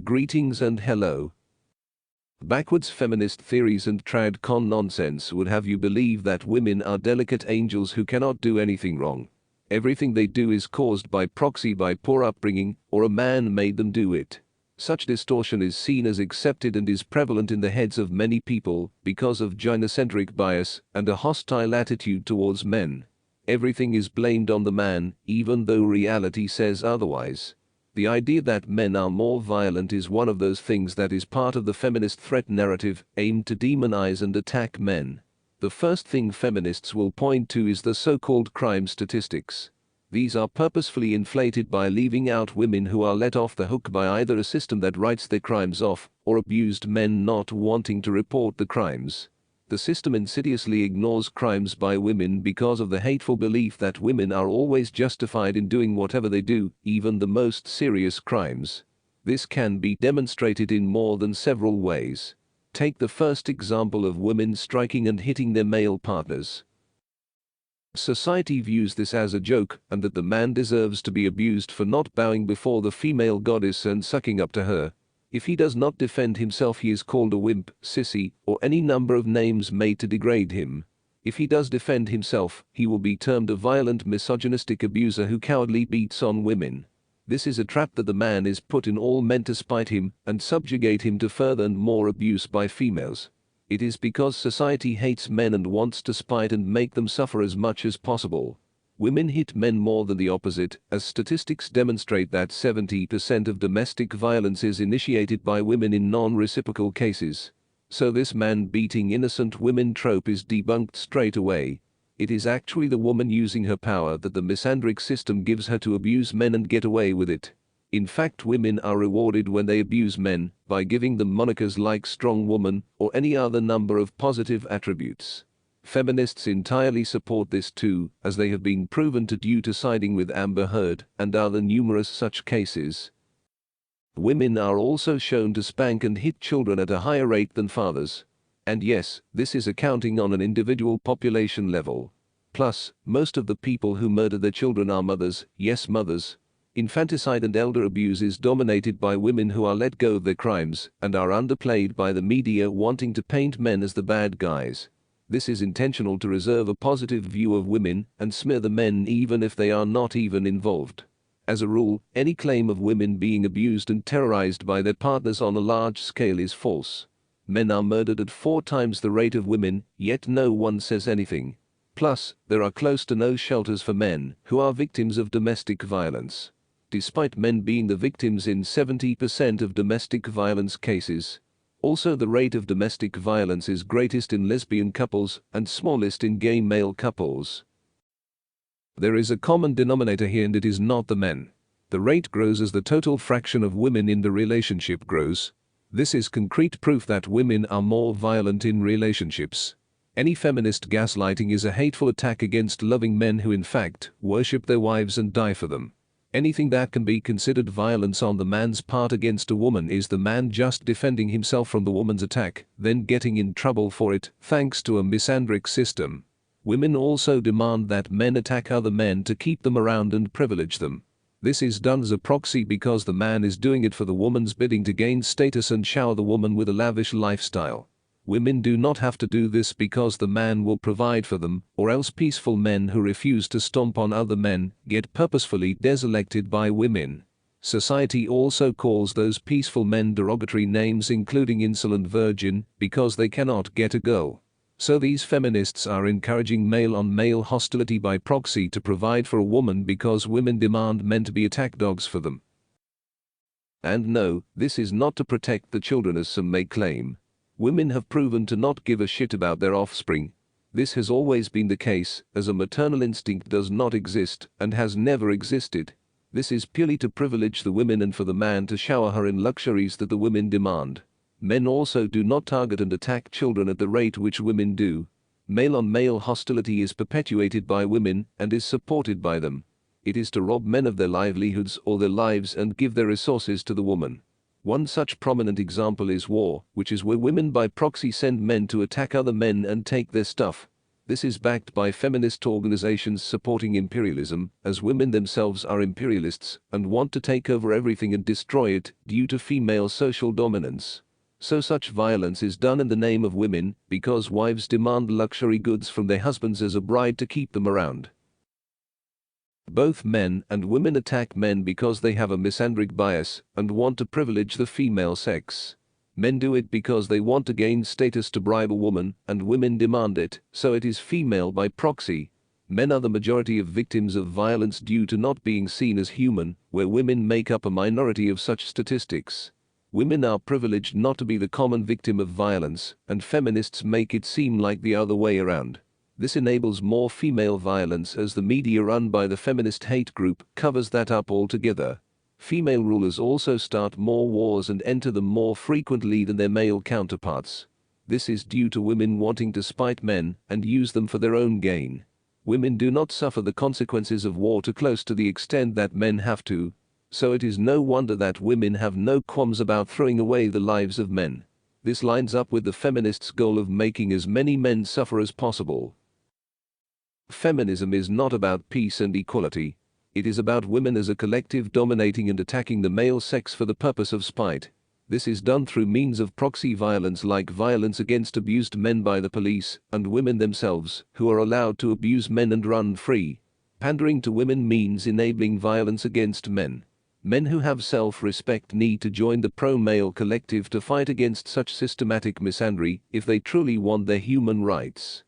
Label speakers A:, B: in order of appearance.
A: Greetings and hello. Backwards feminist theories and trad con nonsense would have you believe that women are delicate angels who cannot do anything wrong. Everything they do is caused by proxy, by poor upbringing, or a man made them do it. Such distortion is seen as accepted and is prevalent in the heads of many people because of gynocentric bias and a hostile attitude towards men. Everything is blamed on the man, even though reality says otherwise. The idea that men are more violent is one of those things that is part of the feminist threat narrative aimed to demonize and attack men. The first thing feminists will point to is the so-called crime statistics. These are purposefully inflated by leaving out women who are let off the hook by either a system that writes their crimes off or abused men not wanting to report the crimes. The system insidiously ignores crimes by women because of the hateful belief that women are always justified in doing whatever they do, even the most serious crimes. This can be demonstrated in more than several ways. Take the first example of women striking and hitting their male partners. Society views this as a joke and that the man deserves to be abused for not bowing before the female goddess and sucking up to her. If he does not defend himself, he is called a wimp, sissy, or any number of names made to degrade him. If he does defend himself, he will be termed a violent misogynistic abuser who cowardly beats on women. This is a trap that the man is put in, all meant to spite him and subjugate him to further and more abuse by females. It is because society hates men and wants to spite and make them suffer as much as possible. Women hit men more than the opposite, as statistics demonstrate that 70% of domestic violence is initiated by women in non-reciprocal cases. So this man beating innocent women trope is debunked straight away. It is actually the woman using her power that the misandric system gives her to abuse men and get away with it. In fact, women are rewarded when they abuse men by giving them monikers like strong woman or any other number of positive attributes. Feminists entirely support this too, as they have been proven to due to siding with Amber Heard and other numerous such cases. Women are also shown to spank and hit children at a higher rate than fathers. And yes, this is accounting on an individual population level. Plus, most of the people who murder their children are mothers, yes, mothers. Infanticide and elder abuse is dominated by women who are let go of their crimes and are underplayed by the media wanting to paint men as the bad guys. This is intentional to reserve a positive view of women and smear the men even if they are not even involved. As a rule, any claim of women being abused and terrorized by their partners on a large scale is false. Men are murdered at 4 times the rate of women, yet no one says anything. Plus, there are close to no shelters for men who are victims of domestic violence. Despite men being the victims in 70% of domestic violence cases. Also, the rate of domestic violence is greatest in lesbian couples and smallest in gay male couples. There is a common denominator here, and it is not the men. The rate grows as the total fraction of women in the relationship grows. This is concrete proof that women are more violent in relationships. Any feminist gaslighting is a hateful attack against loving men who in fact worship their wives and die for them. Anything that can be considered violence on the man's part against a woman is the man just defending himself from the woman's attack, then getting in trouble for it, thanks to a misandric system. Women also demand that men attack other men to keep them around and privilege them. This is done as a proxy because the man is doing it for the woman's bidding to gain status and shower the woman with a lavish lifestyle. Women do not have to do this because the man will provide for them, or else peaceful men who refuse to stomp on other men get purposefully deselected by women. Society also calls those peaceful men derogatory names, including insolent virgin, because they cannot get a girl. So these feminists are encouraging male-on-male hostility by proxy to provide for a woman because women demand men to be attack dogs for them. And no, this is not to protect the children as some may claim. Women have proven to not give a shit about their offspring. This has always been the case, as a maternal instinct does not exist and has never existed. This is purely to privilege the women and for the man to shower her in luxuries that the women demand. Men also do not target and attack children at the rate which women do. Male-on-male hostility is perpetuated by women and is supported by them. It is to rob men of their livelihoods or their lives and give their resources to the woman. One such prominent example is war, which is where women by proxy send men to attack other men and take their stuff. This is backed by feminist organizations supporting imperialism, as women themselves are imperialists and want to take over everything and destroy it due to female social dominance. So such violence is done in the name of women because wives demand luxury goods from their husbands as a bribe to keep them around. Both men and women attack men because they have a misandric bias and want to privilege the female sex. Men do it because they want to gain status to bribe a woman, and women demand it, so it is female by proxy. Men are the majority of victims of violence due to not being seen as human, where women make up a minority of such statistics. Women are privileged not to be the common victim of violence, and feminists make it seem like the other way around. This enables more female violence as the media run by the feminist hate group covers that up altogether. Female rulers also start more wars and enter them more frequently than their male counterparts. This is due to women wanting to spite men and use them for their own gain. Women do not suffer the consequences of war to close to the extent that men have to, so it is no wonder that women have no qualms about throwing away the lives of men. This lines up with the feminists' goal of making as many men suffer as possible. Feminism is not about peace and equality. It is about women as a collective dominating and attacking the male sex for the purpose of spite. This is done through means of proxy violence like violence against abused men by the police and women themselves, who are allowed to abuse men and run free. Pandering to women means enabling violence against men. Men who have self-respect need to join the pro-male collective to fight against such systematic misandry if they truly want their human rights.